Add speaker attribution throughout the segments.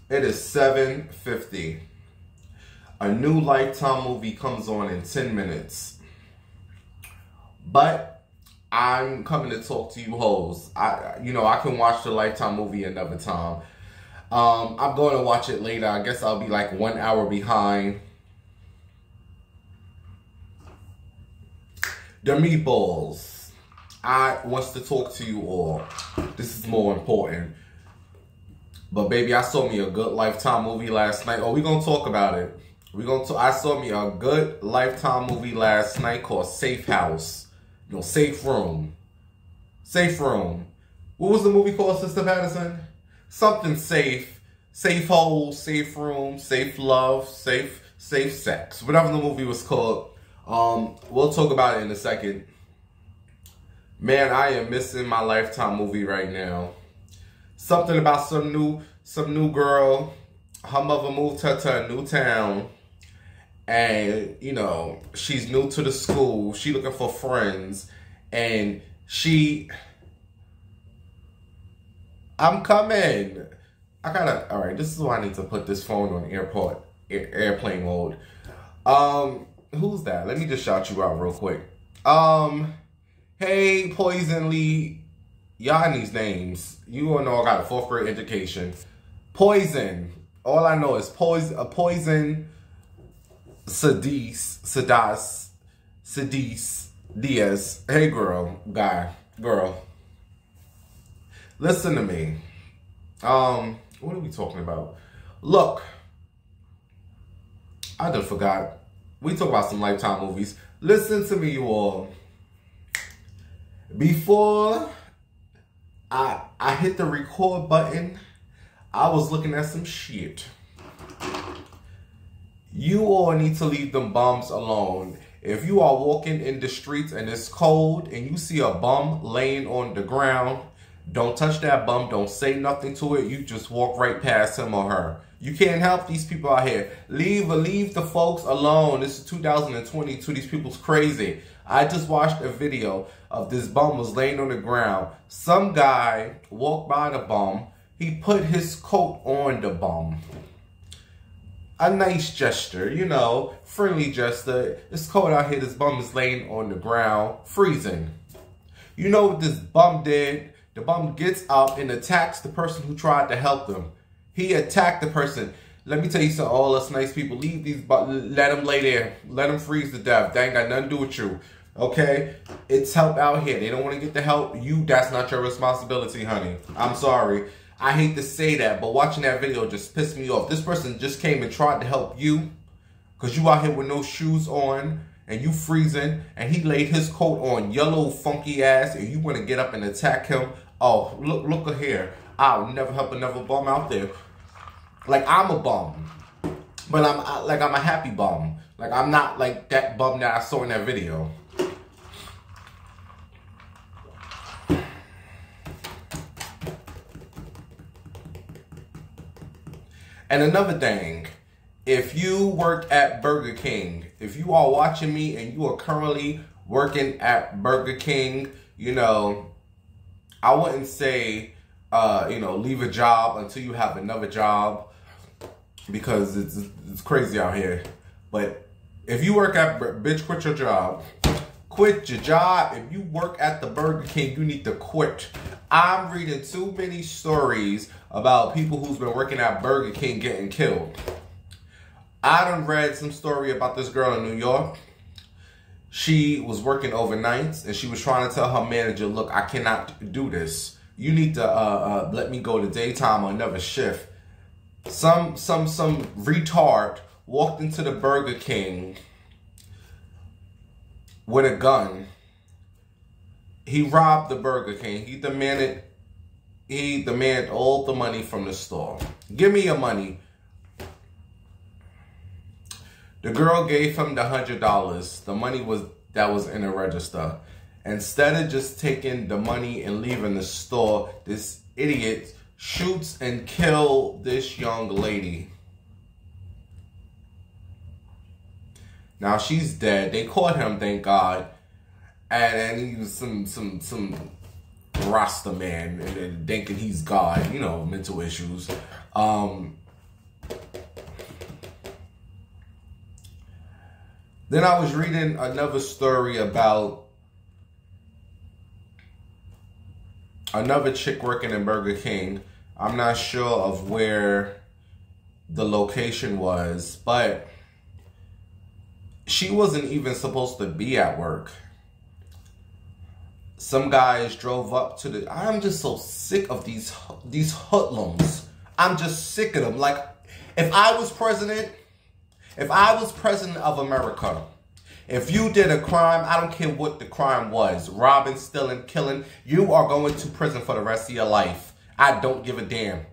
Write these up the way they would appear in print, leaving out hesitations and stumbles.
Speaker 1: It is 7:50. A new Lifetime movie comes on in 10 minutes. But I'm coming to talk to you hoes. I can watch the Lifetime movie another time. I'm going to watch it later. I guess I'll be like 1 hour behind. The meatballs. I wants to talk to you all. This is more important. But baby, I saw me a good Lifetime movie last night. Oh, we gonna talk about it. I saw me a good Lifetime movie last night called Safe House. No, Safe Room. Safe Room. What was the movie called, Sister Patterson? Something safe. Safe hole, safe room, safe love, safe sex. Whatever the movie was called. We'll talk about it in a second. Man, I am missing my Lifetime movie right now. Something about some new girl. Her mother moved her to a new town. And, she's new to the school. She looking for friends. And I'm coming. Alright, this is why I need to put this phone on airplane mode. Who's that? Let me just shout you out real quick. Hey, Poison Lee. Y'all need names. You all know I got a 4th grade education. Poison. All I know is Poison, Sadis, Diaz. Hey, girl. Listen to me. What are we talking about? Look. I just forgot. We talk about some Lifetime movies. Listen to me, you all. Before I hit the record button, I was looking at some shit. You all need to leave them bums alone. If you are walking in the streets and it's cold and you see a bum laying on the ground, don't touch that bum. Don't say nothing to it. You just walk right past him or her. You can't help these people out here. Leave the folks alone. This is 2022. These people's crazy. I just watched a video of this bum was laying on the ground. Some guy walked by the bum. He put his coat on the bum. A nice gesture, friendly gesture. It's cold out here. This bum is laying on the ground, freezing. You know what this bum did? The bum gets up and attacks the person who tried to help them. He attacked the person. Let me tell you something, all us nice people, let them lay there. Let them freeze to death. They ain't got nothing to do with you. Okay? It's help out here. They don't want to get the help. That's not your responsibility, honey. I'm sorry. I hate to say that, but watching that video just pissed me off. This person just came and tried to help you because you out here with no shoes on and you freezing, and he laid his coat on your little funky ass, and you want to get up and attack him. Oh, look here. I'll never help another bum out there. Like, I'm a bum, but I'm a happy bum. Like, I'm not like that bum that I saw in that video. And another thing, if you work at Burger King, if you are watching me and you are currently working at Burger King, I wouldn't say, leave a job until you have another job, because it's crazy out here. But if you work at, bitch, quit your job. Quit your job. If you work at the Burger King, you need to quit. I'm reading too many stories about people who's been working at Burger King getting killed. I done read some story about this girl in New York. She was working overnights and she was trying to tell her manager, look, I cannot do this. You need to let me go to daytime or another shift. Some retard walked into the Burger King with a gun. He robbed the Burger King. He demanded all the money from the store. Give me your money. The girl gave him the $100. The money that was in the register. Instead of just taking the money and leaving the store, this idiot shoots and kills this young lady. Now she's dead. They caught him, thank God. And he was some Rasta man and thinking he's God, mental issues. Then I was reading another story about another chick working in Burger King. I'm not sure of where the location was, but she wasn't even supposed to be at work. Some guys drove up to the... I'm just so sick of these hoodlums. I'm just sick of them. Like, if I was president of America, if you did a crime, I don't care what the crime was, robbing, stealing, killing, you are going to prison for the rest of your life. I don't give a damn.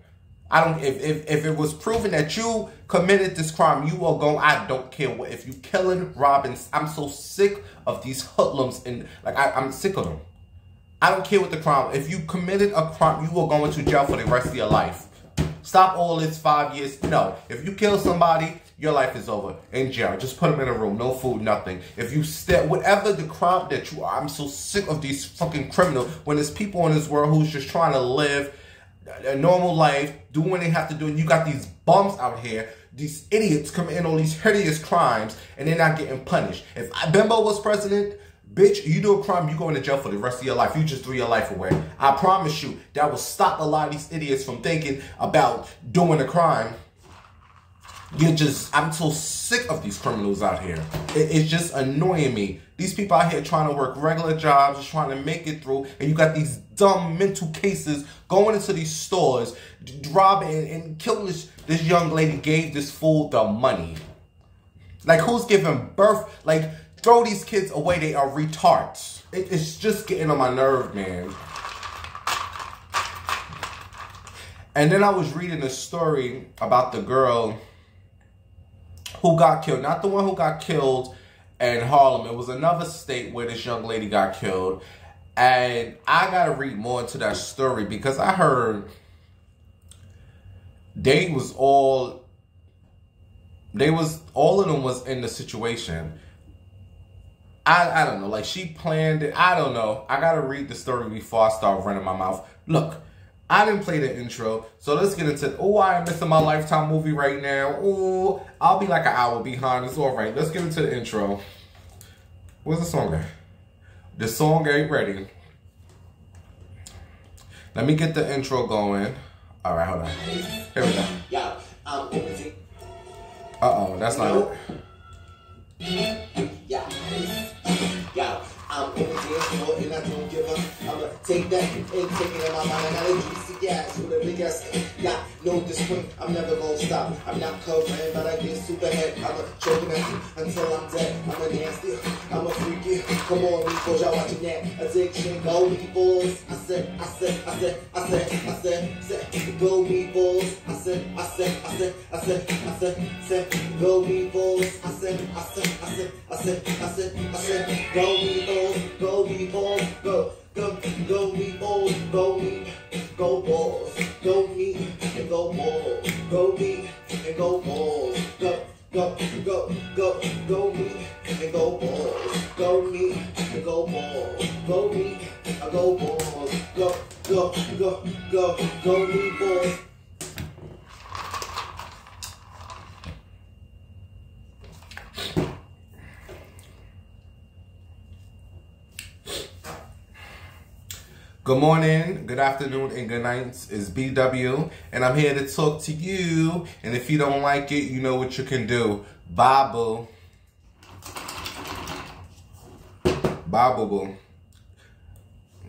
Speaker 1: If it was proven that you committed this crime, you are going, I don't care what, if you killing, robbing, I'm so sick of these hoodlums, and like, I'm sick of them. I don't care what the crime, if you committed a crime, you are going to jail for the rest of your life. Stop all this 5 years. No, if you kill somebody, your life is over. In jail. Just put them in a room. No food, nothing. If you whatever the crime that you are, I'm so sick of these fucking criminals. When there's people in this world who's just trying to live a normal life, do what they have to do, and you got these bums out here, these idiots committing all these hideous crimes, and they're not getting punished. If Bimbo was president, bitch, you do a crime, you go into jail for the rest of your life. You just threw your life away. I promise you, that will stop a lot of these idiots from thinking about doing a crime. I'm so sick of these criminals out here. It's just annoying me. These people out here trying to work regular jobs, just trying to make it through, and you got these dumb mental cases going into these stores, robbing and killing this young lady gave this fool the money. Like, who's giving birth? Like, throw these kids away, they are retards. It's just getting on my nerve, man. And then I was reading a story about the girl who got killed. Not the one who got killed in Harlem. It was another state where this young lady got killed. And I got to read more into that story because I heard all of them was in the situation. I don't know. Like, she planned it. I don't know. I got to read the story before I start running my mouth. Look, I didn't play the intro, so let's get into it. Oh, I am missing my Lifetime movie right now. Oh, I'll be like an hour behind. It's all right. Let's get into the intro. Where's the song at? The song ain't ready. Let me get the intro going. All right, hold on. Here we go. Uh-oh, that's not it. I'm in the dance floor and I don't give up. I'ma take that and take it in my mind. I got a juicy gas with a big ass. Got no discipline, I'm never gonna stop. I'm not covering, but I get super head. I'm a choking at you until I'm dead. I'm a nasty, I'm a freaky. Come on, me, y'all watching that addiction. Go me boys. I said, go me boys. I said, go me boys. I said, go me boys. Go me balls, go me balls, go me, go balls, go me and go balls, go me and go balls, go me and go balls, go me and go balls, go me and go balls, go me balls. Good morning, good afternoon, and good nights. It's BW, and I'm here to talk to you. And if you don't like it, you know what you can do. Bye, boo. Bye, boo, boo.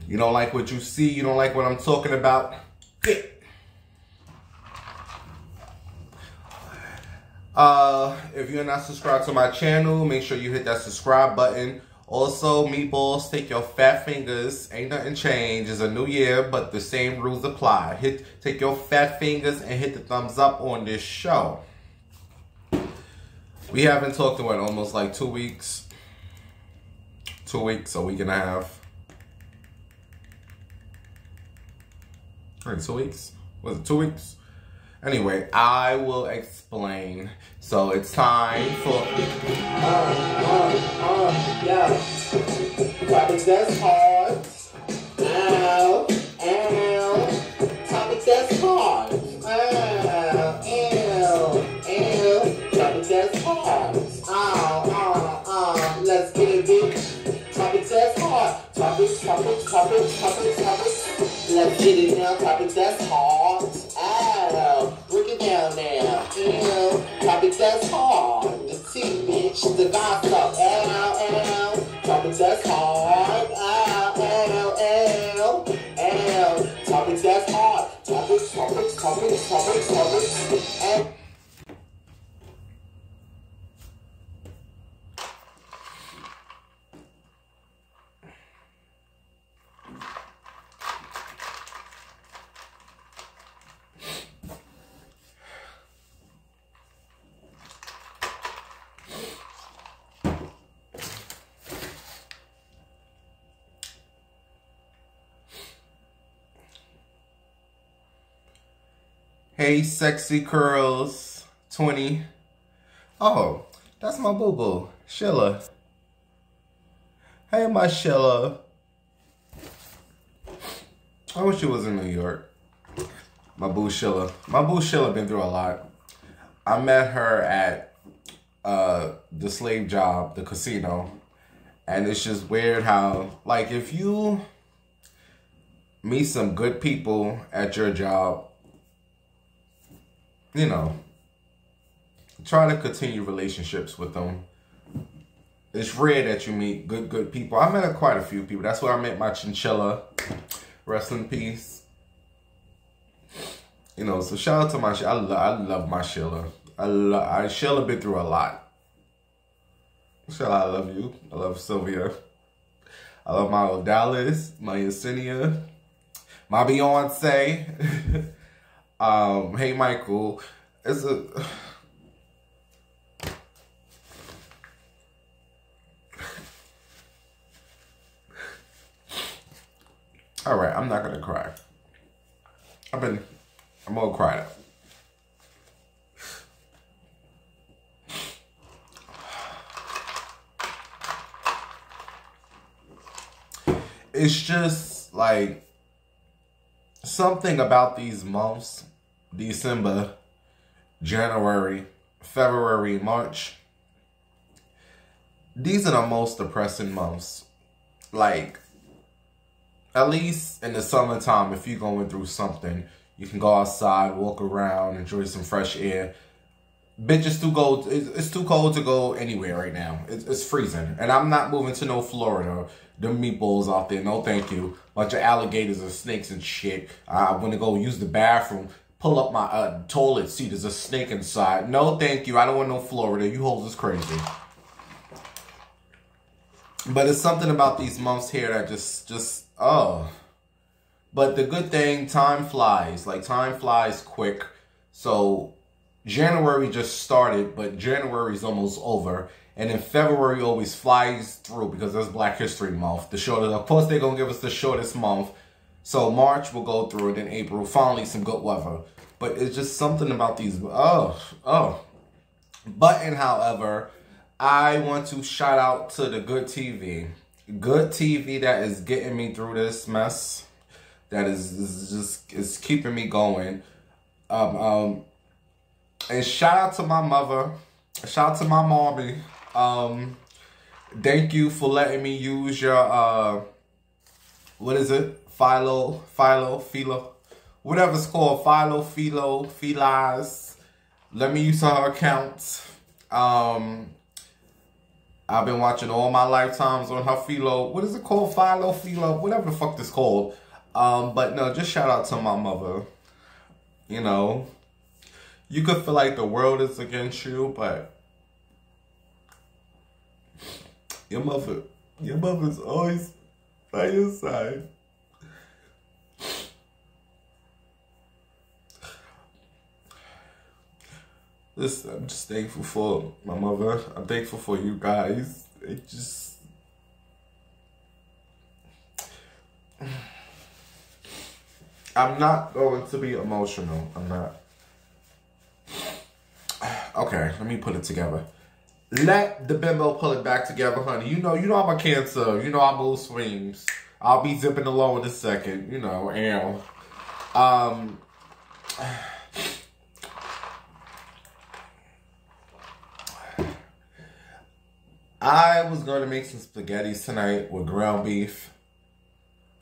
Speaker 1: You don't like what you see, you don't like what I'm talking about. If you're not subscribed to my channel, make sure you hit that subscribe button. Also, meatballs, take your fat fingers. Ain't nothing changed. It's a new year, but the same rules apply. Take your fat fingers and hit the thumbs up on this show. We haven't talked in what, almost like 2 weeks? 2 weeks, a week and a half. Wait, 2 weeks? Was it 2 weeks? Anyway, I will explain. So it's time for yeah. Topics that's hard. Ow, ow. Topics that's hard. Ow, ow, ow. Topics that's hard. Ow, ow, ow.
Speaker 2: Let's get it now, topics that's hard. Ow, break it down now. Ew, topics that's hard. The tea, bitch, the gossip. Ow, topics that's hard. Ow, topics that's hard. Topics. And
Speaker 1: Hey, sexy curls, 20. Oh, that's my boo-boo, Sheila. Hey, my Sheila. I wish she was in New York. My boo Sheila. My boo Sheila been through a lot. I met her at the slave job, the casino. And it's just weird how, like, if you meet some good people at your job, you know, try to continue relationships with them. It's rare that you meet good people. I met quite a few people. That's where I met my chinchilla. Rest in peace. You know, so shout out to my Sheila. I love my Sheila. Sheila been through a lot. Sheila, I love you. I love Sylvia. I love my old Dallas, my Yesenia, my Beyonce. Hey Michael, all right, I'm not gonna cry. I'm gonna cry. It's just like something about these months, December, January, February, March. These are the most depressing months. Like, at least in the summertime, if you're going through something, you can go outside, walk around, enjoy some fresh air. Bitch, it's too cold. It's too cold to go anywhere right now. It's freezing. And I'm not moving to no Florida. Them meatballs out there, no thank you. Bunch of alligators and snakes and shit. I want to go use the bathroom. Pull up my toilet seat. There's a snake inside. No thank you. I don't want no Florida. You hoes is crazy. But it's something about these months here that just oh. But the good thing, time flies. Like, time flies quick. So January just started, but January is almost over. And then February always flies through because that's Black History Month. The shortest, of course, they're going to give us the shortest month. So March will go through it, then April, finally some good weather. But it's just something about these, But, and however, I want to shout out to the good TV. Good TV that is getting me through this mess. That is keeping me going. And shout out to my mother. Shout out to my mommy. Thank you for letting me use your, what is it? Philo, whatever it's called. Philize. Let me use her accounts. I've been watching all my lifetimes on her Philo. What is it called? Philo, whatever the fuck this called. But no, just shout out to my mother. You know, you could feel like the world is against you, but your mother's always by your side. Listen, I'm just thankful for my mother. I'm thankful for you guys. It just, I'm not going to be emotional. I'm not. Okay, let me put it together. Let the bimbo pull it back together, honey. You know I'm a Cancer. You know I move swings. I'll be zipping along in a second. You know, and I was going to make some spaghetti tonight with ground beef.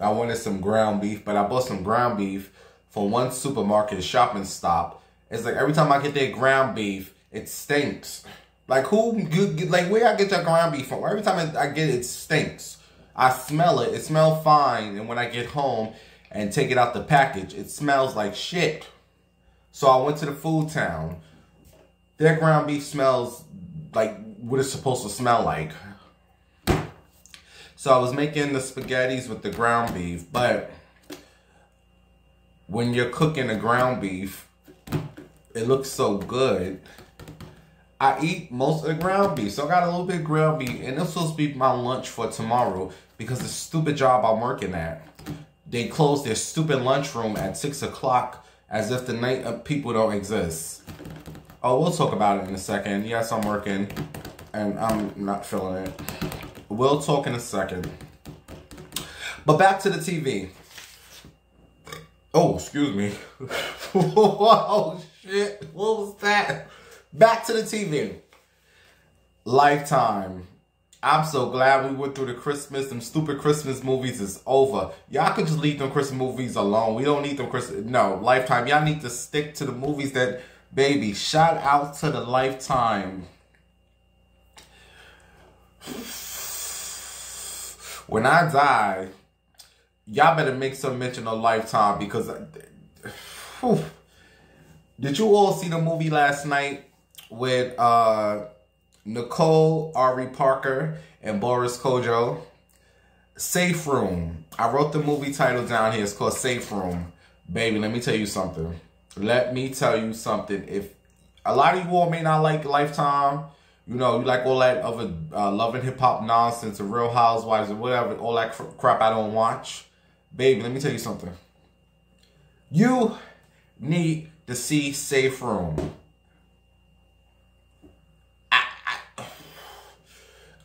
Speaker 1: I wanted some ground beef, but I bought some ground beef from one supermarket shopping stop. It's like every time I get that ground beef, it stinks. Like where I get your ground beef from? Every time I get it, it stinks. I smell it. It smells fine. And when I get home and take it out the package, it smells like shit. So I went to the food town. Their ground beef smells like what it's supposed to smell like. So I was making the spaghettis with the ground beef, but when you're cooking the ground beef, it looks so good. I eat most of the ground beef, so I got a little bit of ground beef, and this will be my lunch for tomorrow because the stupid job I'm working at, they closed their stupid lunchroom at 6 o'clock as if the night people don't exist. Oh, we'll talk about it in a second. Yes, I'm working, and I'm not feeling it. We'll talk in a second. But back to the TV. Oh, excuse me. Oh, shit. What was that? Back to the TV. Lifetime. I'm so glad we went through the Christmas. Them stupid Christmas movies is over. Y'all could just leave them Christmas movies alone. We don't need them Christmas. No, Lifetime. Y'all need to stick to the movies that, baby, shout out to the Lifetime. When I die, y'all better make some mention of Lifetime because... Whew. Did you all see the movie last night with Nicole Ari Parker and Boris Kodjoe? Safe Room. I wrote the movie title down here. It's called Safe Room. Baby, let me tell you something. Let me tell you something. If a lot of you all may not like Lifetime, you know, you like all that other Love and Hip Hop nonsense, the Real Housewives or whatever, all that crap I don't watch. Baby, let me tell you something. You need to see Safe Room.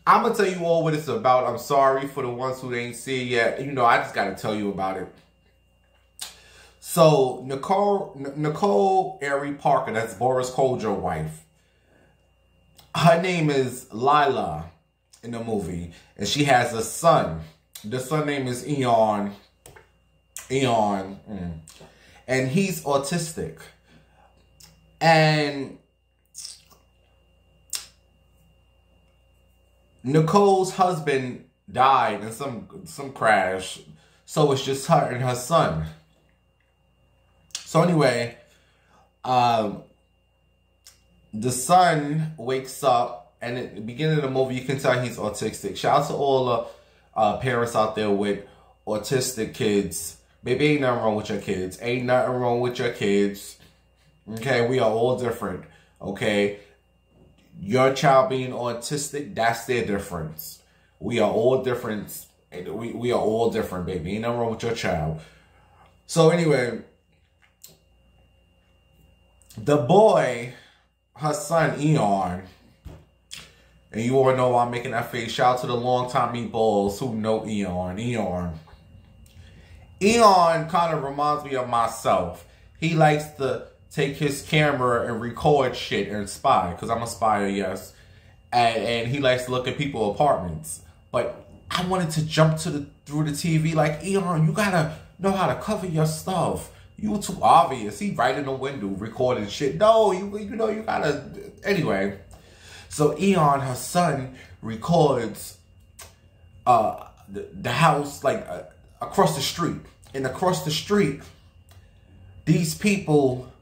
Speaker 1: I'm going to tell you all what it's about. I'm sorry for the ones who ain't see it yet. You know, I just got to tell you about it. So, Nicole Ari Parker, that's Boris Kodjoe's wife. Her name is Lila in the movie. And she has a son. The son name is Eon. And he's autistic. And Nicole's husband died in some crash. So it's just her and her son. So anyway, the son wakes up, and at the beginning of the movie, you can tell he's autistic. Shout out to all the parents out there with autistic kids. Baby, ain't nothing wrong with your kids. Ain't nothing wrong with your kids. Okay, we are all different. Okay, your child being autistic, that's their difference. We are all different. We are all different, baby. Ain't nothing wrong with your child. So anyway, the boy, her son Eon, and you all know why I'm making that face. Shout out to the long-time meatballs who know Eon. Eon kind of reminds me of myself. He likes to take his camera and record shit and spy, because I'm a spy, yes. And he likes to look at people's apartments. But I wanted to jump through the TV like, Eon, you gotta know how to cover your stuff. You were too obvious. He right in the window recording shit. No, you know, you gotta... Anyway, so Eon, her son, records the house, like, across the street. And across the street, these people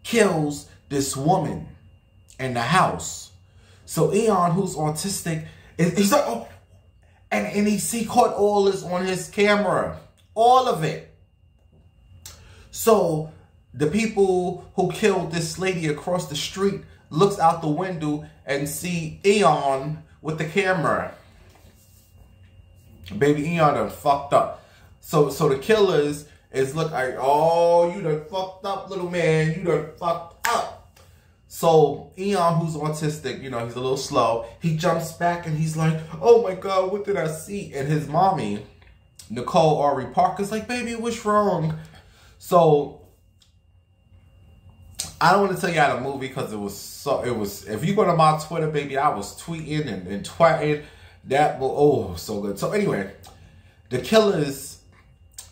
Speaker 1: kills this woman in the house. So Eon, who's autistic, he's like, oh, and he caught all this on his camera. All of it. So the people who killed this lady across the street looks out the window and see Eon with the camera. Baby, Eon done fucked up. So the killers is look like, oh, you done fucked up, little man. You done fucked up. So Eon, who's autistic, you know, he's a little slow. He jumps back and he's like, oh my God, what did I see? And his mommy, Nicole Ari Parker's like, baby, what's wrong? So I don't want to tell you how the movie because it was, if you go to my Twitter, baby, I was tweeting and twatting. That was, oh, so good. So anyway, the killers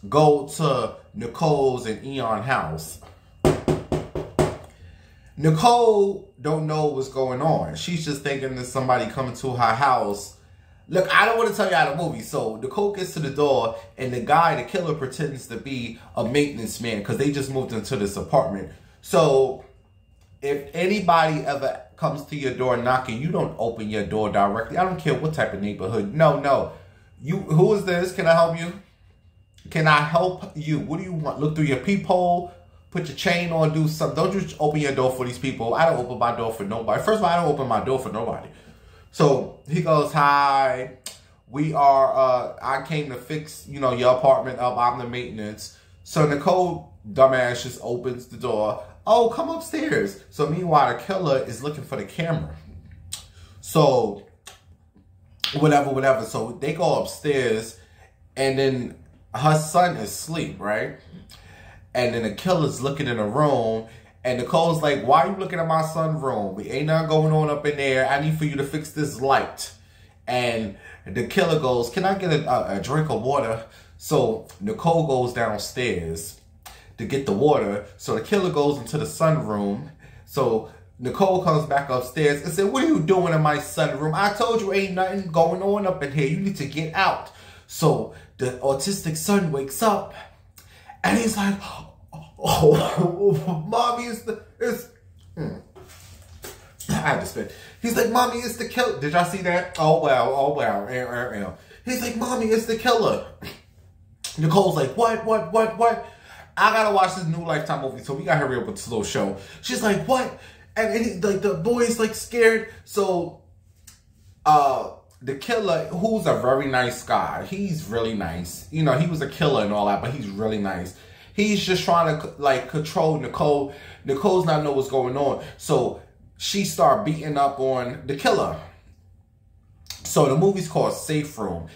Speaker 1: go to Nicole's and Eon's house. Nicole don't know what's going on. She's just thinking that somebody coming to her house. Look, I don't want to tell you how the movie. So Nicole gets to the door, and the guy, the killer, pretends to be a maintenance man because they just moved into this apartment. So if anybody ever comes to your door knocking, you don't open your door directly. I don't care what type of neighborhood. No. Who is this? Can I help you? Can I help you? What do you want? Look through your peephole. Put your chain on. Do something. Don't just open your door for these people. I don't open my door for nobody. First of all, I don't open my door for nobody. So he goes, hi, we are, I came to fix, your apartment up. I'm the maintenance. So Nicole, dumbass, just opens the door. Oh, come upstairs. So meanwhile, the killer is looking for the camera. So whatever. So they go upstairs, and then her son is asleep, right? And then the killer's looking in the room, and Nicole's like, why are you looking at my son's room? We ain't nothing going on up in there. I need for you to fix this light. And the killer goes, can I get a drink of water? So Nicole goes downstairs to get the water. So the killer goes into the sunroom. So Nicole comes back upstairs and said, what are you doing in my sunroom? I told you ain't nothing going on up in here. You need to get out. So the autistic son wakes up, and he's like, oh, mommy, I had to spit. He's like, mommy, it's the killer. Did y'all see that? Oh, wow. He's like, mommy, it's the killer. Nicole's like, what? I gotta watch this new Lifetime movie, so we gotta hurry up with this little show. She's like, what? And he, like, the boy's like scared. So, the killer, who's a very nice guy, he's really nice. He was a killer and all that, but he's really nice. He's just trying to, like, control Nicole. Nicole's not know what's going on. So she start beating up on the killer. So the movie's called Safe Room.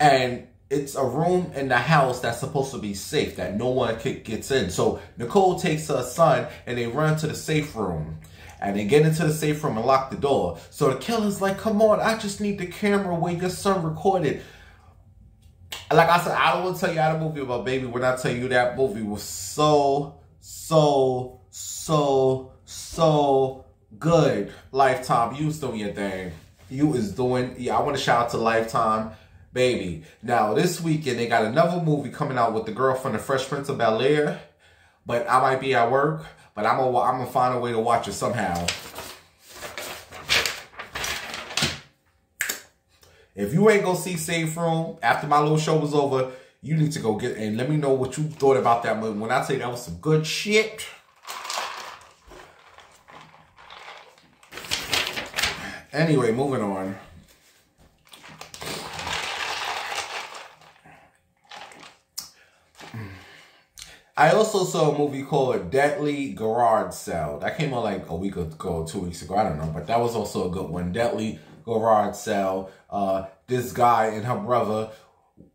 Speaker 1: And it's a room in the house that's supposed to be safe, that no one gets in. So Nicole takes her son, and they run to the safe room. And they get into the safe room and lock the door. So the killer's like, come on, I just need the camera where your son recorded. Like I said, I don't want to tell you how the movie about, baby. When I tell you that movie was so good. Lifetime, you was doing your thing. I want to shout out to Lifetime, baby. Now, this weekend, they got another movie coming out with the girl from the Fresh Prince of Bel-Air. But I might be at work. But I'm gonna find a way to watch it somehow. If you ain't gonna see Safe Room after my little show was over, you need to go get, and let me know what you thought about that movie. When I tell you that was some good shit. Anyway, moving on. I also saw a movie called Deadly Garage Sale. That came out like a week ago, 2 weeks ago. I don't know, but that was also a good one. Deadly Garage Sale. This guy and her brother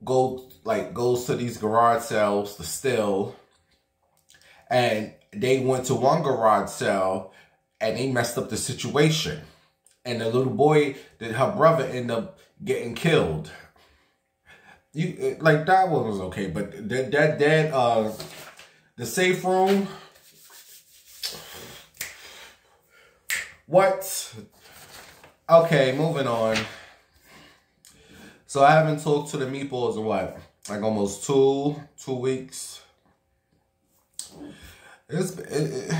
Speaker 1: goes to these garage sales to steal, and they went to one garage sale and they messed up the situation, and the little boy, her brother, ended up getting killed. That one was okay, but the Safe Room. What? Okay, moving on. So I haven't talked to the meatballs in what? Like almost two weeks. It's been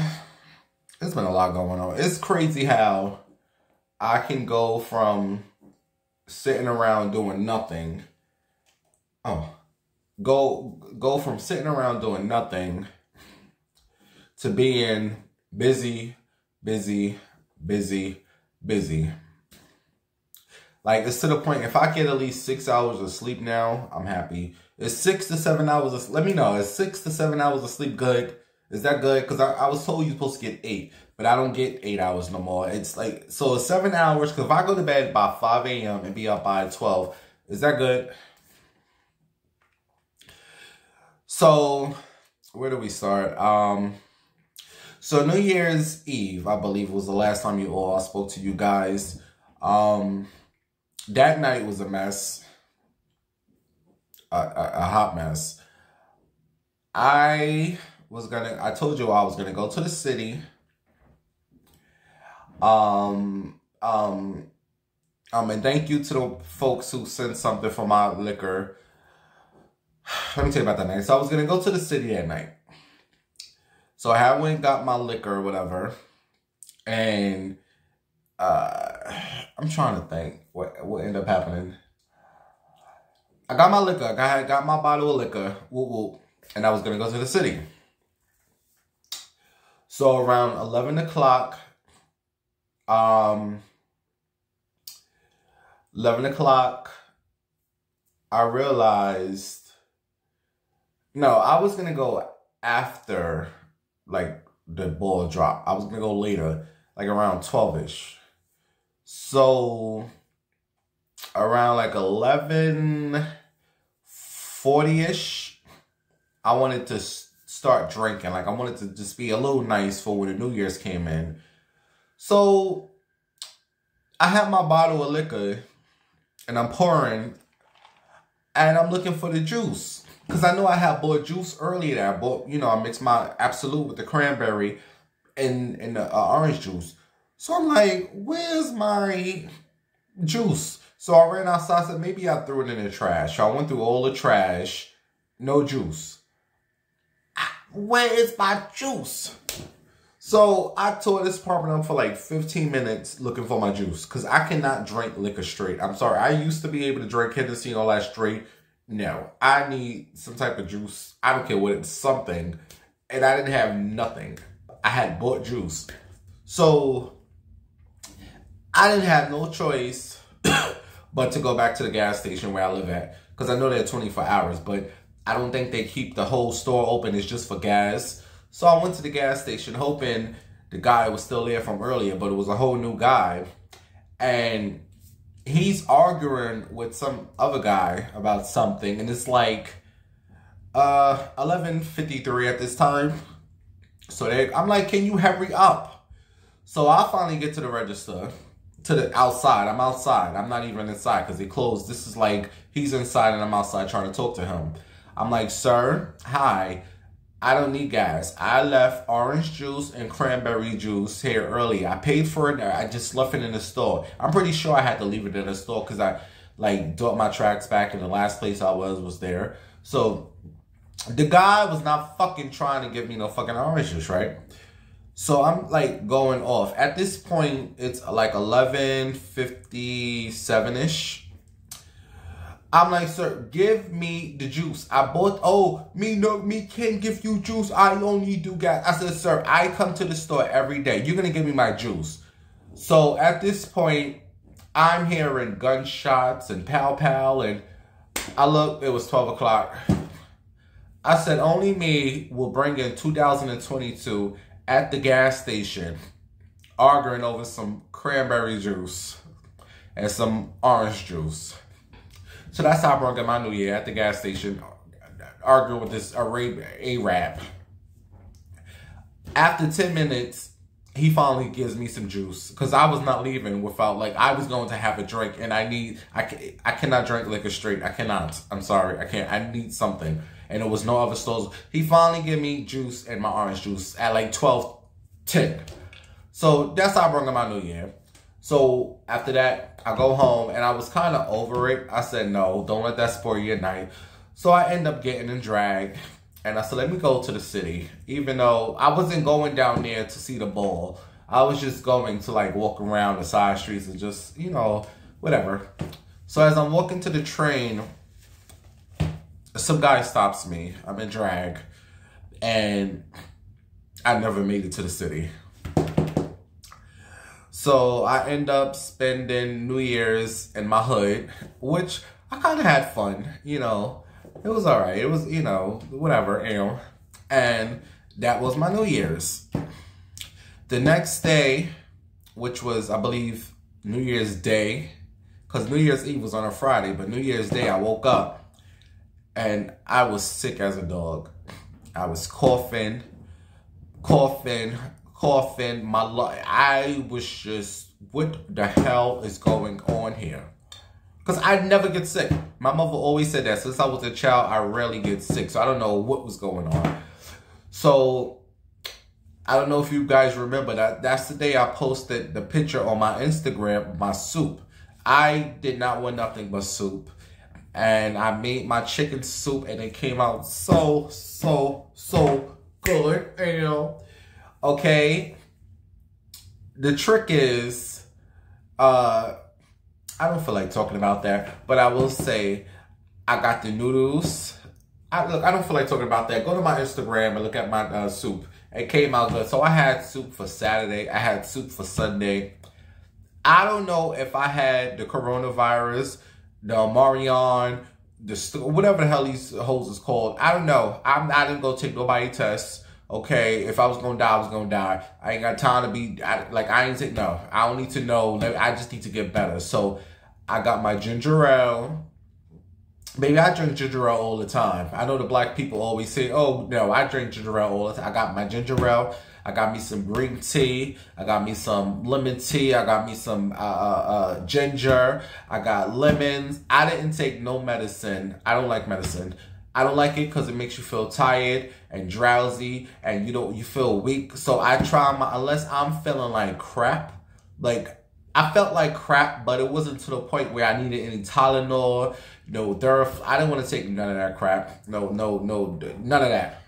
Speaker 1: a lot going on. It's crazy how I can go from sitting around doing nothing. Go from sitting around doing nothing to being busy. Like, it's to the point, if I get at least 6 hours of sleep now, I'm happy. Is 6 to 7 hours of sleep? Let me know. Is 6 to 7 hours of sleep good? Is that good? Because I was told you're supposed to get 8, but I don't get 8 hours no more. It's like, so 7 hours, because if I go to bed by 5 a.m. and be up by 12, is that good? So, where do we start? So New Year's Eve, I believe, was the last time I spoke to you guys. That night was a mess. A hot mess. I told you I was gonna go to the city. And thank you to the folks who sent something for my liquor. Let me tell you about that night. So I was gonna go to the city that night. So I went and got my liquor or whatever. And I'm trying to think what ended up happening. I got my liquor. I got my bottle of liquor. Whoop, whoop. And I was going to go to the city. So around 11 o'clock, 11 o'clock, I realized, no, I was going to go after, like, the ball drop. I was going to go later, like around 12-ish. So around like 11:40-ish, I wanted to start drinking. Like I wanted to just be a little nice for when the New Year's came in. So I have my bottle of liquor and I'm pouring and I'm looking for the juice. Because I know I had bought juice earlier that I bought, you know, I mixed my Absolute with the cranberry and the orange juice. So I'm like, where's my juice? So I ran outside, I said, maybe I threw it in the trash. So I went through all the trash, no juice. Where is my juice? So I tore this apartment up for like 15 minutes looking for my juice. Because I cannot drink liquor straight. I'm sorry, I used to be able to drink Hennessy and all that straight. No, I need some type of juice. I don't care what it's, something. And I didn't have nothing. I had bought juice. So I didn't have no choice but to go back to the gas station where I live at. Because I know they're 24 hours, but I don't think they keep the whole store open. It's just for gas. So I went to the gas station hoping the guy was still there from earlier, but it was a whole new guy. And he's arguing with some other guy about something. And it's like 11:53 at this time. So I'm like, can you hurry up? So I finally get to the register, to the outside. I'm outside. I'm not even inside because they closed. This is like, he's inside and I'm outside trying to talk to him. I'm like, sir, hi. I don't need gas. I left orange juice and cranberry juice here earlier. I paid for it. I just left it in the store. I'm pretty sure I had to leave it in the store because I like brought my tracks back and the last place I was there. So the guy was not fucking trying to give me no fucking orange juice, right? So I'm like going off. At this point, it's like 11:57-ish. I'm like, sir, give me the juice. I bought, me can't give you juice. I only do gas. I said, sir, I come to the store every day. You're going to give me my juice. So at this point, I'm hearing gunshots and pow. And I looked, it was 12 o'clock. I said, only me will bring in 2022 at the gas station, arguing over some cranberry juice and some orange juice. So that's how I brought in my New Year at the gas station, arguing with this Arab. After 10 minutes, he finally gives me some juice because I was not leaving without, like, I was going to have a drink and I cannot drink liquor straight. I cannot. I'm sorry. I can't. I need something. And there was no other stores. He finally gave me juice and my orange juice at like 12:10. So that's how I brought in my New Year. So after that, I go home and I was kind of over it. I said, no, don't let that spoil your night. So I end up getting in drag and I said, let me go to the city. Even though I wasn't going down there to see the ball. I was just going to like walk around the side streets and just, you know, whatever. So as I'm walking to the train, some guy stops me. I'm in drag and I never made it to the city. So I end up spending New Year's in my hood, which I kind of had fun, you know. It was all right. It was, you know, whatever, you know. And that was my New Year's. The next day, which was, I believe, New Year's Day, because New Year's Eve was on a Friday, but New Year's Day I woke up and I was sick as a dog. I was coughing. I was just, what the hell is going on here? Because I never get sick. My mother always said that. Since I was a child, I rarely get sick. So I don't know what was going on. So I don't know if you guys remember that. That's the day I posted the picture on my Instagram of my soup. I did not want nothing but soup. And I made my chicken soup and it came out so good. You know. Okay. The trick is, I don't feel like talking about that, but I will say I got the noodles. Look, I don't feel like talking about that. Go to my Instagram and look at my soup. It came out good. So I had soup for Saturday. I had soup for Sunday. I don't know if I had the coronavirus, the Marion, whatever the hell these hoes is called. I don't know. I didn't go take nobody tests. Okay, if I was gonna die, I was gonna die. I ain't got time to be, I ain't take, no. I don't need to know. I just need to get better. So, I got my ginger ale. Baby, I drink ginger ale all the time. I know the black people always say, oh, no, I drink ginger ale all the time. I got my ginger ale. I got me some green tea. I got me some lemon tea. I got me some ginger. I got lemons. I didn't take no medicine. I don't like medicine. I don't like it because it makes you feel tired and drowsy and you feel weak. So I try unless I'm feeling like crap. Like, I felt like crap, but it wasn't to the point where I needed any Tylenol, no Durf. I didn't want to take none of that crap. No, none of that.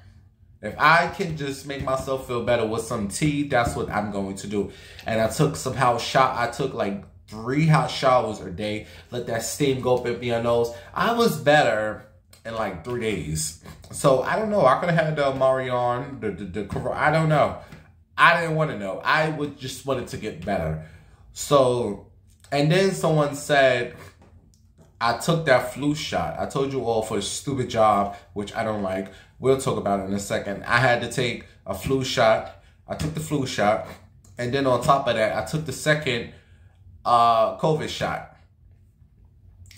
Speaker 1: If I can just make myself feel better with some tea, that's what I'm going to do. And I took some I took like 3 hot showers a day. Let that steam go up in my nose. I was better in like 3 days. So I don't know. I could have had the Marion, I don't know. I didn't want to know. I would just wanted to get better. So, and then someone said, I took that flu shot. I told you all for a stupid job, which I don't like. We'll talk about it in a second. I had to take a flu shot. I took the flu shot. And then on top of that, I took the second COVID shot.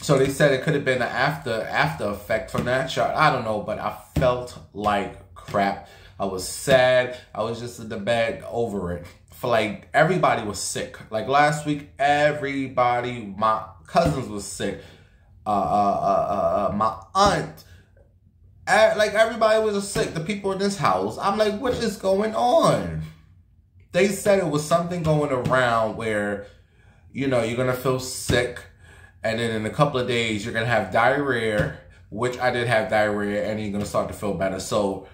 Speaker 1: So they said it could have been an after effect from that shot. I don't know, but I felt like crap. I was sad. I was just in the bed over it. For like, everybody was sick. Like last week, everybody, my cousins was sick. My aunt, like everybody was just sick. The people in this house. I'm like, what is going on? They said it was something going around where, you're going to feel sick. And then in a couple of days, you're going to have diarrhea, which I did have diarrhea, and you're going to start to feel better. So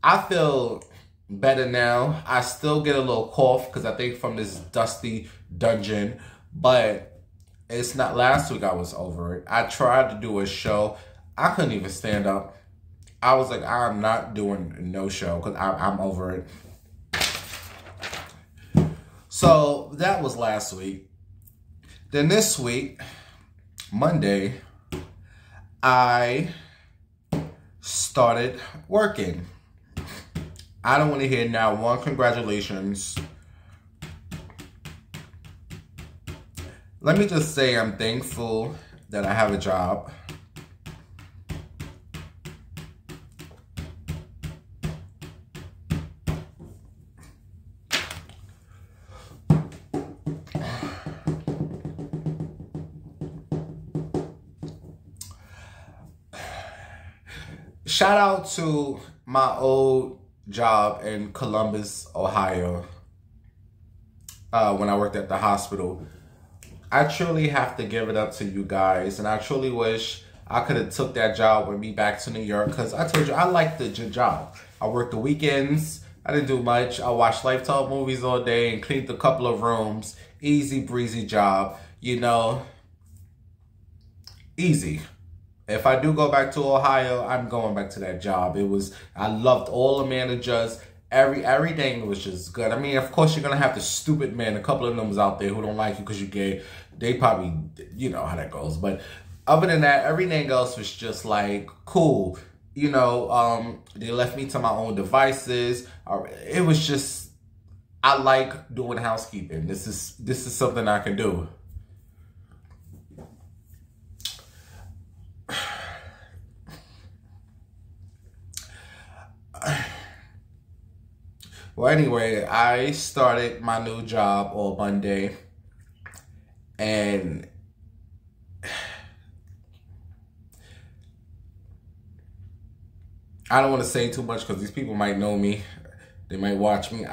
Speaker 1: I feel better now. I still get a little cough because I think from this dusty dungeon, but it's not. Last week I was over it. I tried to do a show. I couldn't even stand up. I was like, I'm not doing no show because I'm over it. So that was last week. Then this week, Monday, I started working. I don't want to hear now one congratulations. Let me just say I'm thankful that I have a job. Shout out to my old job in Columbus, Ohio, when I worked at the hospital. I truly have to give it up to you guys, and I truly wish I could have took that job with me back to New York, because I told you I liked the job. I worked the weekends. I didn't do much. I watched Lifetime movies all day and cleaned a couple of rooms. Easy breezy job, easy. If I do go back to Ohio, I'm going back to that job. I loved all the managers. Everything was just good. I mean, of course, you're going to have the stupid men. A couple of them was out there who don't like you because you're gay. They probably, you know how that goes. But other than that, everything else was just like cool. They left me to my own devices. It was just, I like doing housekeeping. This is something I can do. Well, anyway, I started my new job on Monday, and I don't want to say too much because these people might know me. They might watch me.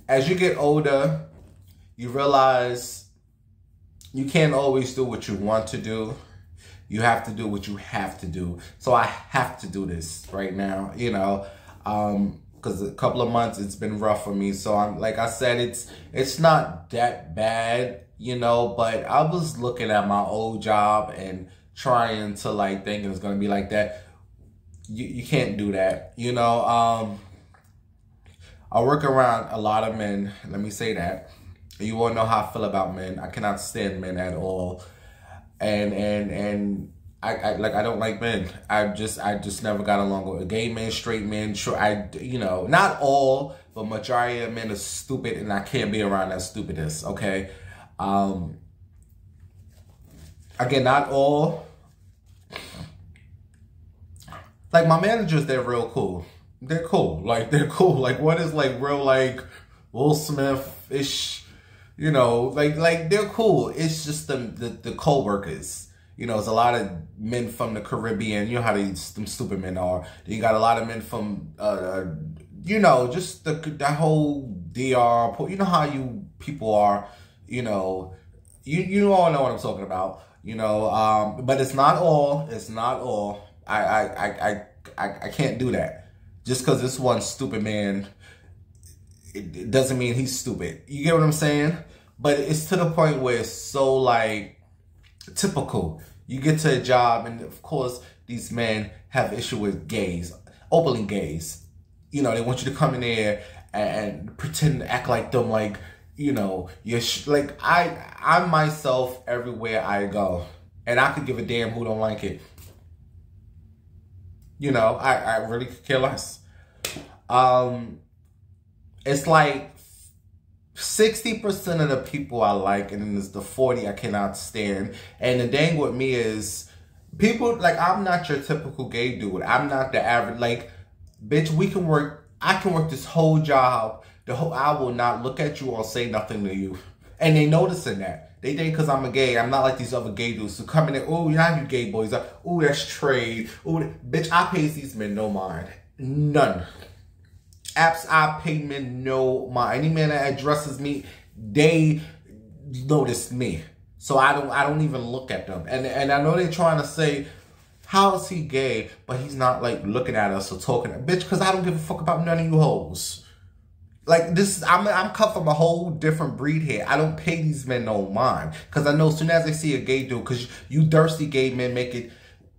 Speaker 1: As you get older, you realize you can't always do what you want to do. You have to do what you have to do. So I have to do this right now, you know, because a couple of months it's been rough for me. So I'm, like I said, it's not that bad, you know, but I was looking at my old job and trying to like think it's gonna be like that. You can't do that, you know. I work around a lot of men. Let me say that. You won't know how I feel about men. I cannot stand men at all, and I don't like men. I just never got along with gay men, straight men. Sure, you know, not all, but majority of men are stupid, and I can't be around that stupidness. Okay, again, not all. Like my managers, they're real cool. They're cool. Like they're cool. Like what is like real like Will Smith-ish, you know, like they're cool. It's just the co-workers. You know, there's a lot of men from the Caribbean. You know how them stupid men are. Then you got a lot of men from you know, just that whole DR. You know how you people are. You know, you all know what I'm talking about. You know, but it's not all. It's not all. I can't do that. Just because this one stupid man, it doesn't mean he's stupid. You get what I'm saying? But it's to the point where it's so like typical. You get to a job and of course these men have issue with gays, openly gays. You know, they want you to come in there and pretend to act like them, like, you know, you're like I myself everywhere I go. And I could give a damn who don't like it. You know, I really could care less. It's like 60% of the people I like, and then there's the 40 I cannot stand. And the thing with me is, people, like, I'm not your typical gay dude. I'm not the average, like, bitch, I can work this whole job. I will not look at you or say nothing to you. And they noticing that. They think because I'm a gay, I'm not like these other gay dudes who come in there, oh, you're not you gay boys. Oh, that's trade. Oh, bitch, I pay these men no mind. None. I pay men no mind. Any man that addresses me, they notice me. So I don't even look at them. And I know they're trying to say, how is he gay? But he's not like looking at us or talking. Bitch, because I don't give a fuck about none of you hoes. Like this, I'm cut from a whole different breed here. I don't pay these men no mind. Because I know as soon as they see a gay dude, because you thirsty gay men make it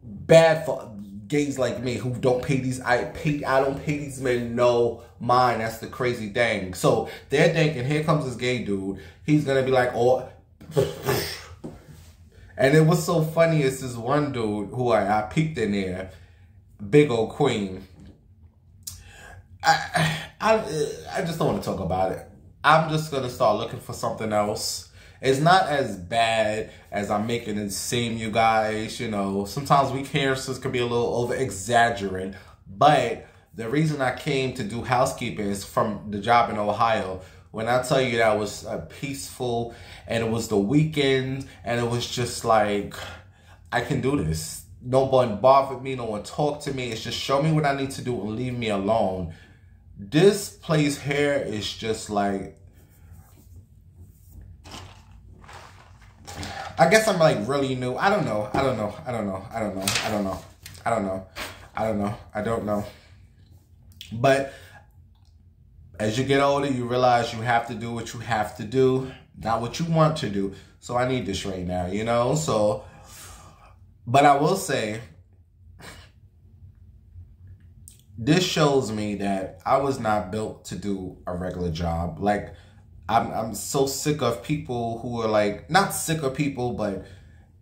Speaker 1: bad for gays like me who don't pay these. I don't pay these men no mind. That's the crazy thing. So they're thinking, here comes this gay dude. He's gonna be like, oh. And it was so funny is this one dude who I peeked in there, big old queen. I just don't want to talk about it. I'm just going to start looking for something else. It's not as bad as I'm making it seem, you guys. You know, sometimes we cancers can be a little over-exaggerating. But the reason I came to do housekeeping is from the job in Ohio. When I tell you that was peaceful and it was the weekend and it was just like, I can do this. No one bothered me. No one talked to me. It's just show me what I need to do and leave me alone. This place here is just like, I guess I'm like really new. I don't know. But as you get older, you realize you have to do what you have to do, not what you want to do. So I need this right now, you know? So, but I will say, this shows me that I was not built to do a regular job. Like, I'm so sick of people who are like, not sick of people, but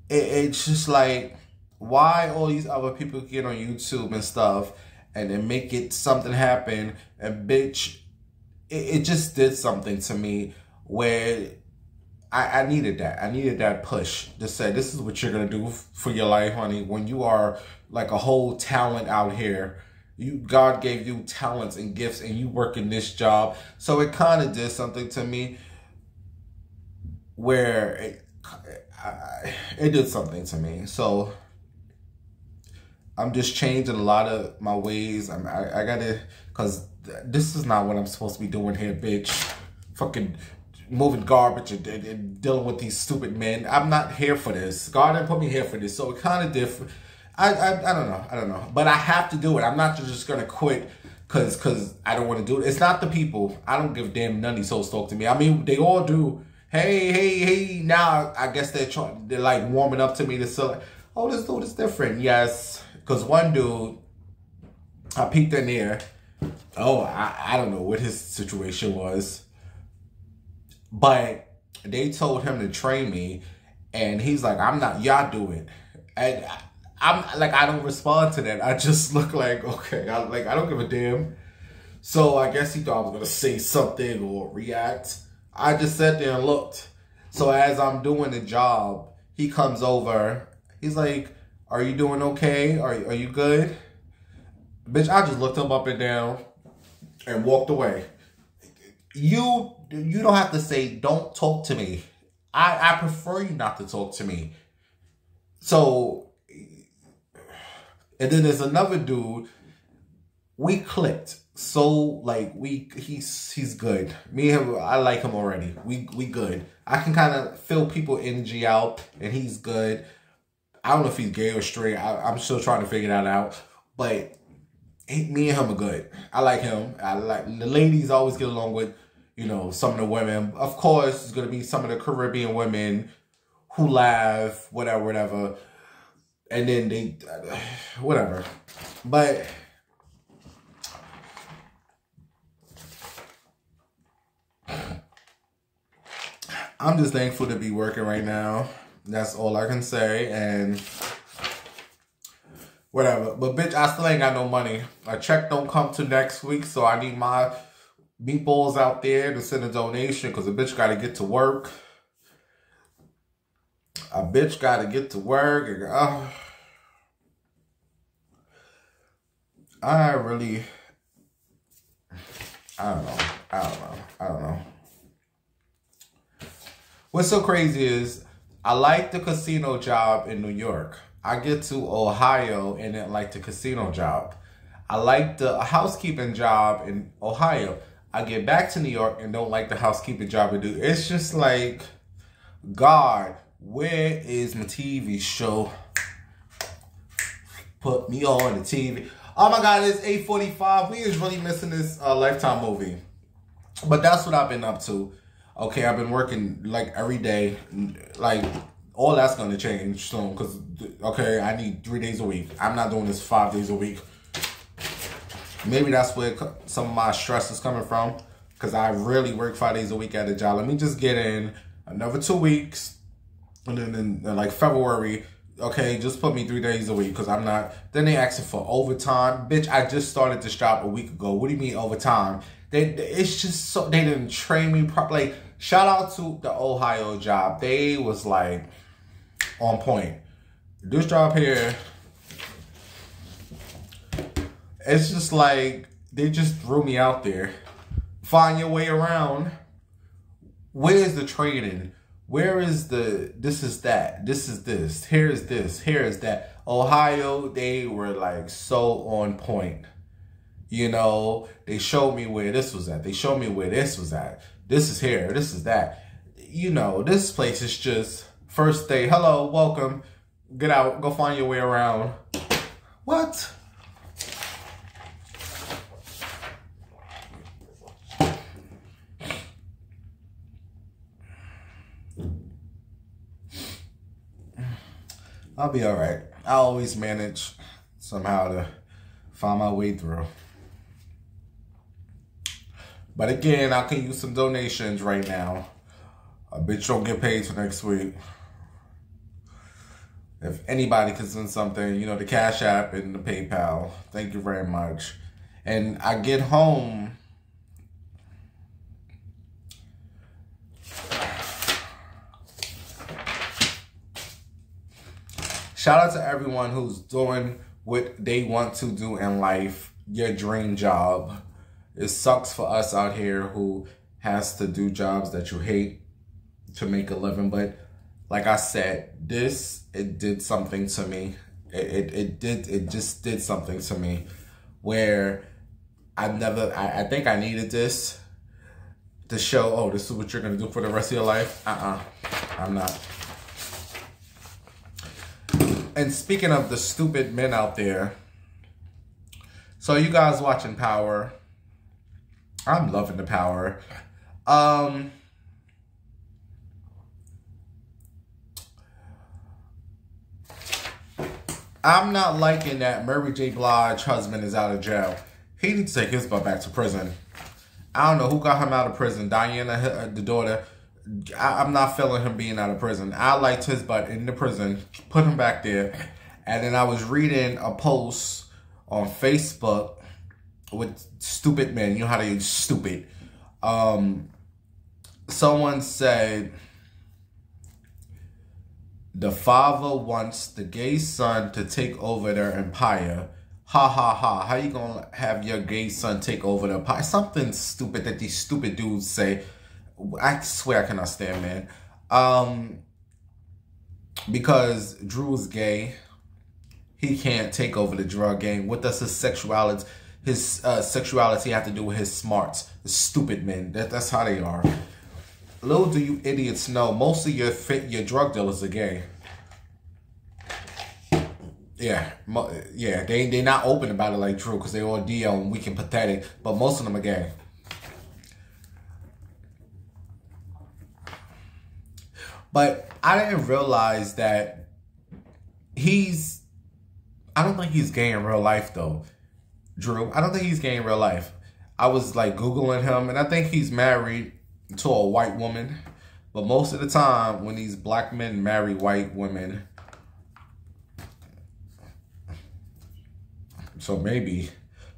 Speaker 1: it's just like, why all these other people get on YouTube and stuff and then make it something happen, and bitch, it just did something to me where I needed that. I needed that push to say, this is what you're going to do for your life, honey, when you are like a whole talent out here. God gave you talents and gifts and you work in this job. So it kind of did something to me where it did something to me. So I'm just changing a lot of my ways. I gotta, cause this is not what I'm supposed to be doing here, bitch. Fucking moving garbage and dealing with these stupid men. I'm not here for this. God didn't put me here for this. So it kind of different. I don't know. But I have to do it. I'm not just gonna quit cause I don't want to do it. It's not the people. I don't give a damn none of these hoes talk to me. I mean, they all do. Hey. Now I guess they're like warming up to me to say, like, oh, this dude is different. Yes. Cause one dude, I peeked in there. Oh, I don't know what his situation was. But they told him to train me. And he's like, I'm not, y'all do it. And I'm like, I don't respond to that. I just look like, okay, I don't give a damn. So I guess he thought I was going to say something or react. I just sat there and looked. So as I'm doing the job, he comes over. He's like, are you doing okay? Are you good? Bitch, I just looked him up and down and walked away. You don't have to say, don't talk to me. I prefer you not to talk to me. So, and then there's another dude. We clicked. So, like, he's good. Me and him, I like him already. We good. I can kind of feel people energy out, and he's good. I don't know if he's gay or straight. I'm still trying to figure that out. But me and him are good. I like him. I like the ladies always get along with, you know, some of the women. Of course, it's going to be some of the Caribbean women who laugh, whatever. And then they, whatever. But I'm just thankful to be working right now. That's all I can say. And whatever. But bitch, I still ain't got no money. A check don't come to next week. So I need my meatballs out there to send a donation. Because a bitch got to get to work. A bitch got to get to work. And, I don't know. What's so crazy is I like the casino job in New York. I get to Ohio and didn't like the casino job. I like the housekeeping job in Ohio. I get back to New York and don't like the housekeeping job I do. It's just like, God, where is my TV show? Put me on the TV. Oh my God, it's 8:45. We is really missing this Lifetime movie. But that's what I've been up to. Okay, I've been working like every day. Like, all that's going to change soon. Because, okay, I need 3 days a week. I'm not doing this 5 days a week. Maybe that's where some of my stress is coming from. Because I really work 5 days a week at a job. Let me just get in another 2 weeks. And then in like February, okay, just put me 3 days a week. Because I'm not. Then they asking for overtime. Bitch, I just started this job a week ago. What do you mean overtime? It's just so, they didn't train me properly. Like, shout out to the Ohio job. They was like on point. This job here, it's just like they just threw me out there. Find your way around. Where's the training? Where is the this is that? This is this. Here is this. Here is that. Ohio, they were like so on point. You know, they showed me where this was at. They showed me where this was at. This is here. This is that. You know, this place is just first day. Hello, welcome. Get out. Go find your way around. What? I'll be all right. I always manage somehow to find my way through. But again, I can use some donations right now. A bitch don't get paid for next week. If anybody can send something, you know, the Cashapp and the PayPal. Thank you very much. And I get home. Shout out to everyone who's doing what they want to do in life. Your dream job. It sucks for us out here who has to do jobs that you hate to make a living. But like I said, it did something to me. It just did something to me where I think I needed this to show, oh, this is what you're going to do for the rest of your life. I'm not. And speaking of the stupid men out there, so you guys watching Power. I'm loving the Power. I'm not liking that Mary J. Blige's husband is out of jail. He needs to take his butt back to prison. I don't know who got him out of prison. Diana, the daughter. I'm not feeling him being out of prison. I liked his butt in the prison. Put him back there. And then I was reading a post on Facebook with stupid men. You know how they use stupid. Someone said, the father wants the gay son to take over their empire. Ha ha ha. How you gonna have your gay son take over the empire? Something stupid that these stupid dudes say. I swear I cannot stand, man. Because Drew's gay. He can't take over the drug game. What does his sexuality have to do with his smarts? The stupid men. That's how they are. Little do you idiots know, most of your drug dealers are gay. Yeah, they not open about it like Drew because they all DL and weak and pathetic, but most of them are gay. But I didn't realize that I don't think he's gay in real life though, Drew. I don't think he's gay in real life. I was like Googling him and I think he's married to a white woman. But most of the time when these black men marry white women, so maybe,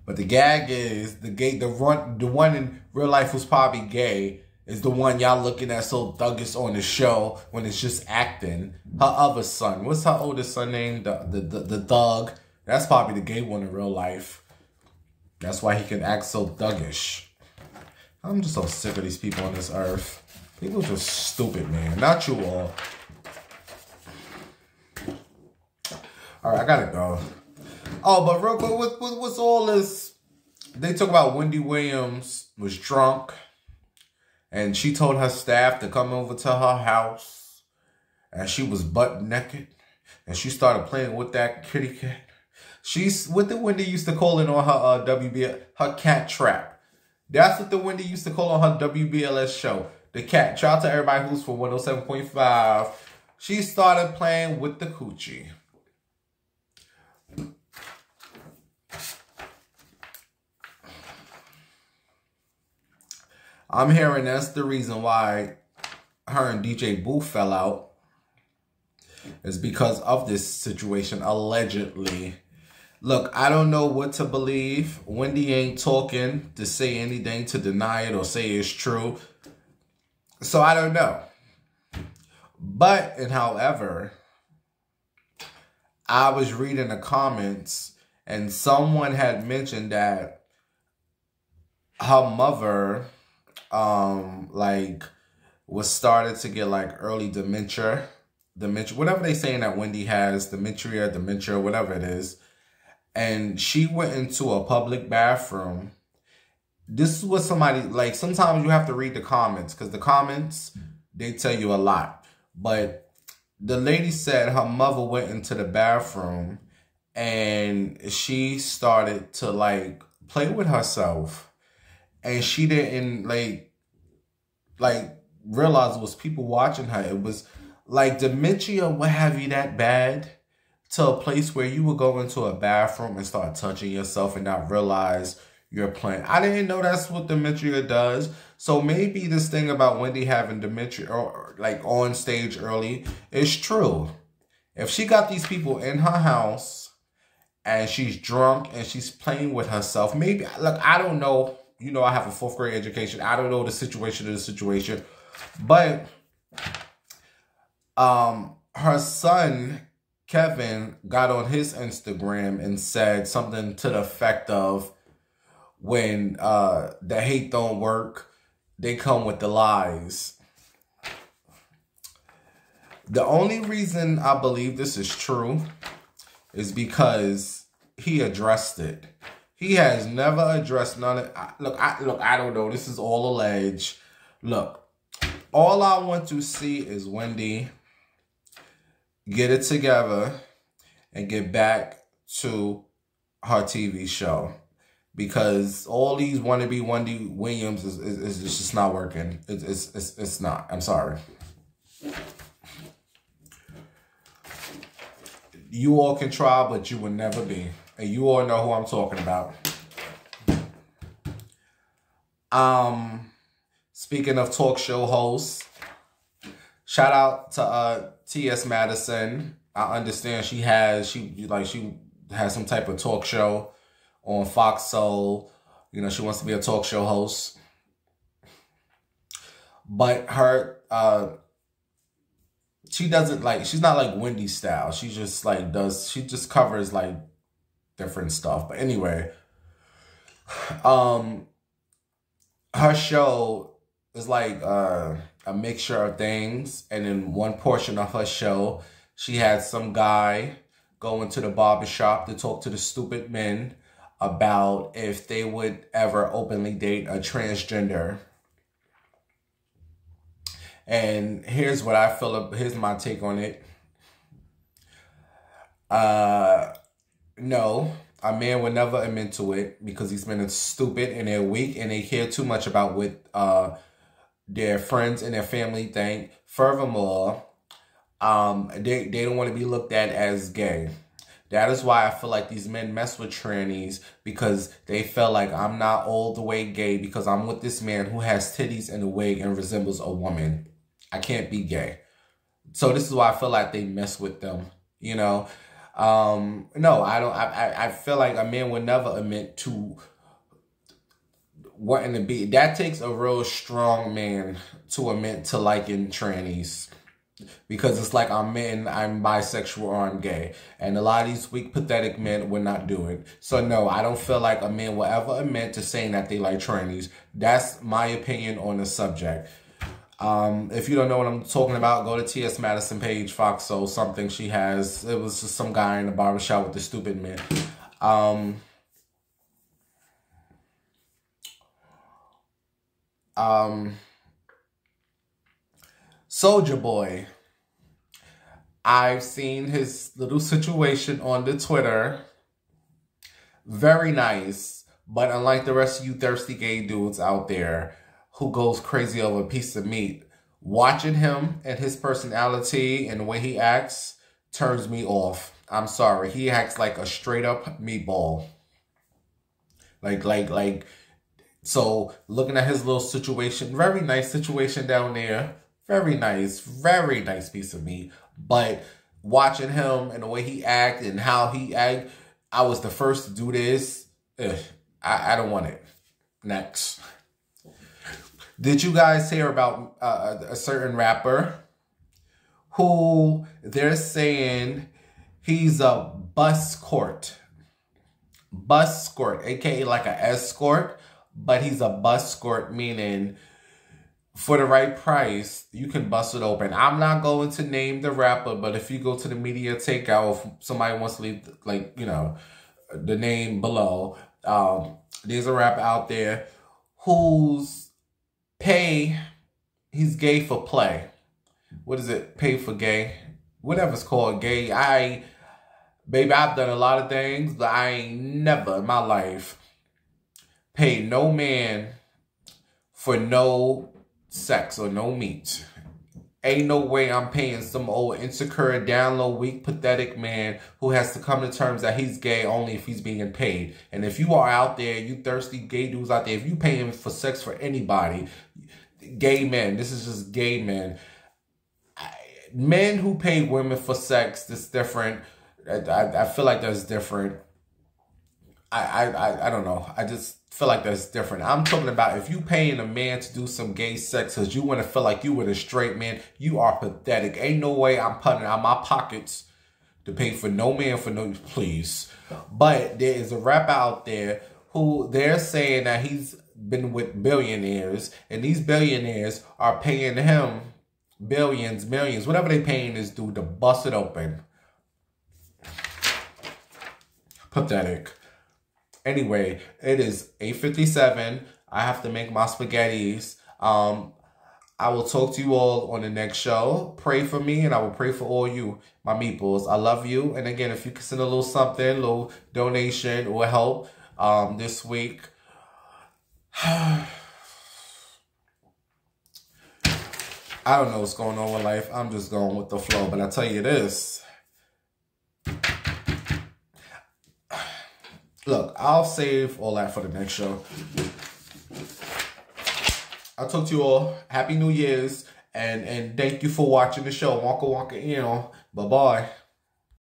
Speaker 1: but the gag is the one in real life who's probably gay is the one y'all looking at so thuggish on the show when it's just acting. Her other son, what's her oldest son named? The thug. That's probably the gay one in real life. That's why he can act so thuggish. I'm just so sick of these people on this earth. People are just stupid, man. Not you all. All right, I gotta go. Oh, but real quick, what's all this? They talk about Wendy Williams was drunk. And she told her staff to come over to her house. And she was butt naked. And she started playing with that kitty cat. What the Wendy used to call it on her WBL, her cat trap. That's what the Wendy used to call on her WBLS show. The cat. Shout out to everybody who's for 107.5. She started playing with the coochie. I'm hearing that's the reason why her and DJ Boo fell out. Is because of this situation, allegedly. Look, I don't know what to believe. Wendy ain't talking to say anything to deny it or say it's true. So I don't know. But, and however, I was reading the comments and someone had mentioned that her mother was started to get like early dementia, whatever they saying that Wendy has, dementia, whatever it is. And she went into a public bathroom. This is what somebody, like, sometimes you have to read the comments because the comments, they tell you a lot. But the lady said her mother went into the bathroom and she started to like play with herself. And she didn't like realize it was people watching her. It was like dementia, what have you, that bad to a place where you would go into a bathroom and start touching yourself and not realize you're playing. I didn't know that's what dementia does. So maybe this thing about Wendy having dementia or like on stage early is true. If she got these people in her house and she's drunk and she's playing with herself, maybe, look, I don't know. You know, I have a 4th grade education. I don't know the situation of the situation. But her son, Kevin, got on his Instagram and said something to the effect of, when the hate don't work, they come with the lies. The only reason I believe this is true is because he addressed it. He has never addressed none of it. Look, I don't know. This is all alleged. Look, all I want to see is Wendy get it together and get back to her TV show. Because all these wannabe Wendy Williams is just not working. It's not. I'm sorry. You all can try, but you will never be. And you all know who I'm talking about. Speaking of talk show hosts, shout out to T.S. Madison. I understand she has some type of talk show on Fox Soul. You know, she wants to be a talk show host. But her she doesn't she's not like Wendy style. She just she just covers like different stuff. But anyway, her show is like a mixture of things. And in one portion of her show, she had some guy go into the barbershop to talk to the stupid men about if they would ever openly date a transgender. And here's what I feel. Here's my take on it. No, a man would never admit to it because these men are stupid and they're weak and they care too much about what their friends and their family think. Furthermore, they don't want to be looked at as gay. That is why I feel like these men mess with trannies, because they feel like I'm not all the way gay because I'm with this man who has titties and a wig and resembles a woman. I can't be gay. So this is why I feel like they mess with them, you know. No, I don't. I feel like a man would never admit to wanting to be. That takes a real strong man to admit to liking trannies. Because it's like I'm bisexual or I'm gay. And a lot of these weak, pathetic men would not do it. So no, I don't feel like a man will ever admit to saying that they like trannies. That's my opinion on the subject. If you don't know what I'm talking about, go to T.S. Madison page, Fox Soul, something she has. It was just some guy in the barbershop with the stupid men. Soulja Boy. I've seen his little situation on the Twitter. Very nice. But unlike the rest of you thirsty gay dudes out there who goes crazy over a piece of meat, watching him and his personality and the way he acts turns me off. I'm sorry. He acts like a straight up meatball. So looking at his little situation, very nice situation down there. Very nice piece of meat. But watching him and the way he act and how he act, I was the first to do this. I don't want it. Next. Did you guys hear about a certain rapper who they're saying he's a bus escort, aka like an escort, but he's a bus escort, meaning for the right price, you can bust it open. I'm not going to name the rapper, but if you go to the media takeout, if somebody wants to leave, the name below, there's a rapper out there who's he's gay for play. What is it? Pay for gay? Whatever it's called, gay. Baby, I've done a lot of things, but I ain't never in my life paid no man for no sex or no meat. Ain't no way I'm paying some old insecure, down low, weak, pathetic man who has to come to terms that he's gay only if he's being paid. And if you are out there, you thirsty gay dudes out there, if you paying for sex for anybody, gay men, this is just gay men. Men who pay women for sex, that's different. I feel like that's different. I don't know. I just feel like that's different. I'm talking about if you paying a man to do some gay sex because you want to feel like you with a straight man, you are pathetic. Ain't no way I'm putting out my pockets to pay for no man for no, please. But there is a rapper out there who they're saying that he's been with billionaires, and these billionaires are paying him billions, millions, whatever they paying this dude to bust it open. Pathetic. Anyway, it is 8:57. I have to make my spaghettis. I will talk to you all on the next show. Pray for me, and I will pray for all you, my meeples. I love you. And again, if you can send a little something, a little donation or help this week. I don't know what's going on with life. I'm just going with the flow. But I tell you this. Look, I'll save all that for the next show. I'll talk to you all. Happy New Year's. And thank you for watching the show. Wonka wonka, you know. Bye-bye.